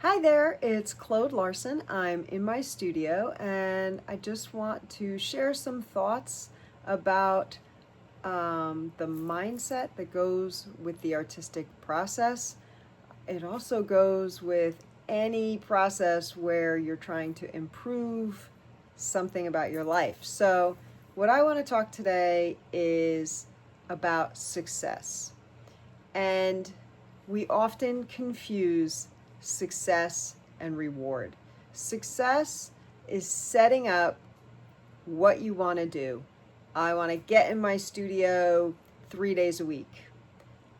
Hi there, it's Claude Larson. I'm in my studio and I just want to share some thoughts about the mindset that goes with the artistic process. It also goes with any process where you're trying to improve something about your life. So, what I want to talk today is about success. And we often confuse success and reward. Success is setting up what you want to do. I want to get in my studio 3 days a week.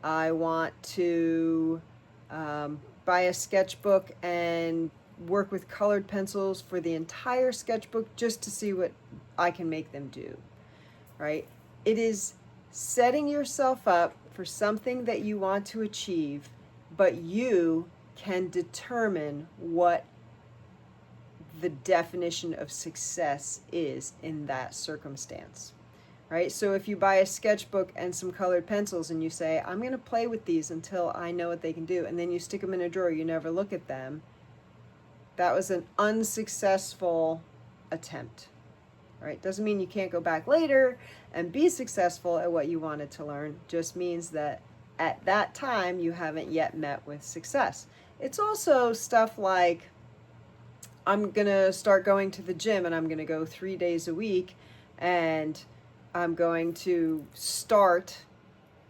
I want to buy a sketchbook and work with colored pencils for the entire sketchbook just to see what I can make them do, right? It is setting yourself up for something that you want to achieve, but you can determine what the definition of success is in that circumstance, right? So if you buy a sketchbook and some colored pencils and you say, I'm going to play with these until I know what they can do, and then you stick them in a drawer, you never look at them, that was an unsuccessful attempt. Right? Doesn't mean you can't go back later and be successful at what you wanted to learn. Just means that at that time you haven't yet met with success. It's also stuff like, I'm gonna start going to the gym and I'm gonna go 3 days a week, and I'm going to start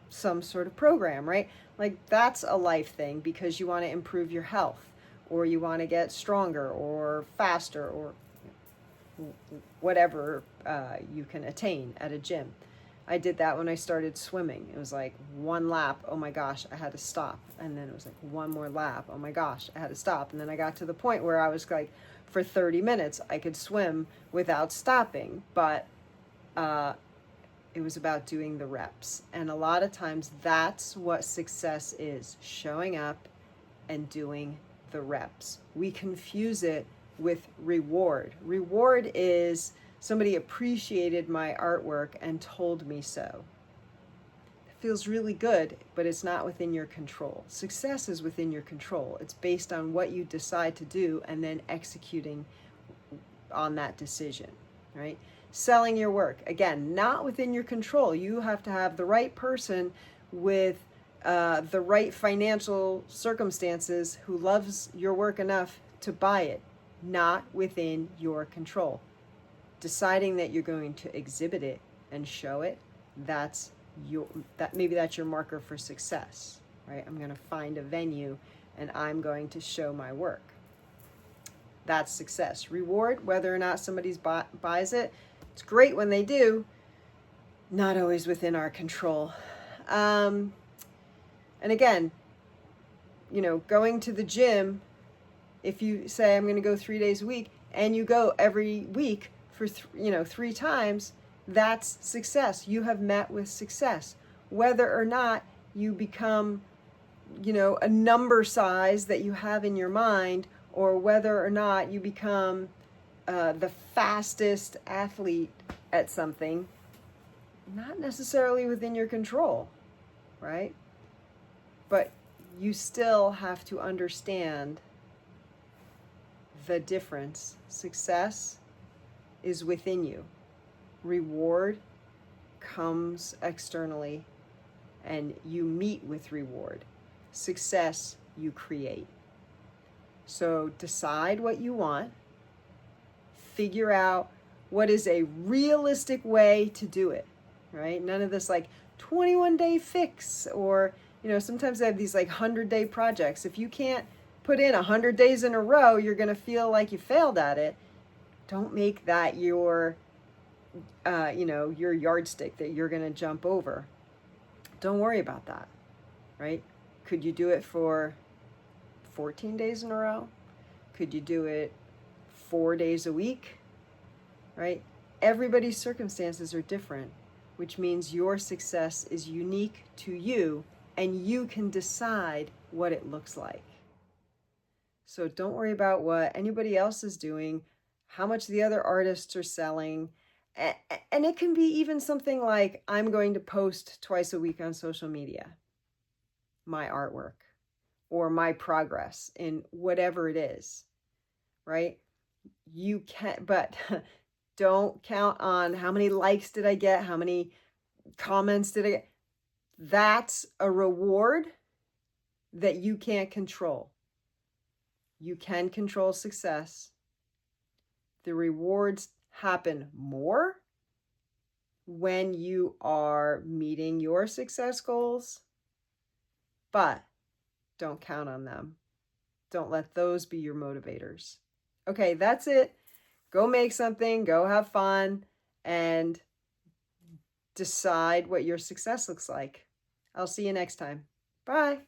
some sort of program, right? Like, that's a life thing because you want to improve your health, or you want to get stronger or faster, or whatever you can attain at a gym. I did that when I started swimming. It was like one lap, oh my gosh, I had to stop. And then it was like one more lap, oh my gosh, I had to stop. And then I got to the point where I was like, for 30 minutes, I could swim without stopping. But it was about doing the reps. And a lot of times that's what success is, showing up and doing the reps. We confuse it with reward. Reward is somebody appreciated my artwork and told me so. It feels really good, but it's not within your control. Success is within your control. It's based on what you decide to do and then executing on that decision, right? Selling your work, again, not within your control. You have to have the right person with the right financial circumstances who loves your work enough to buy it. Not within your control. Deciding that you're going to exhibit it and show it, maybe that's your marker for success, right? I'm going to find a venue and I'm going to show my work. That's success. Reward, whether or not somebody buys it, it's great when they do, not always within our control. And again, going to the gym, if you say I'm going to go 3 days a week and you go every week for 3 times, that's success. You have met with success. Whether or not you become a number size that you have in your mind, or whether or not you become the fastest athlete at something, not necessarily within your control, right? But you still have to understand the difference. Success is within you. Reward comes externally, and you meet with reward. Success you create. So decide what you want. Figure out what is a realistic way to do it, right? None of this like 21-day fix, or sometimes I have these like 100-day projects. If you can't put in 100 days in a row, you're going to feel like you failed at it. Don't make that your yardstick that you're going to jump over. Don't worry about that, right? Could you do it for 14 days in a row? Could you do it 4 days a week, right? Everybody's circumstances are different, which means your success is unique to you, and you can decide what it looks like. So don't worry about what anybody else is doing, how much the other artists are selling. And it can be even something like, I'm going to post twice a week on social media my artwork. or my progress in whatever it is, right? You can, but don't count on how many likes did I get, how many comments did I get. That's a reward that you can't control. You can control success. The rewards happen more when you are meeting your success goals, but don't count on them. Don't let those be your motivators. Okay, that's it. Go make something, go have fun, and decide what your success looks like. I'll see you next time. Bye.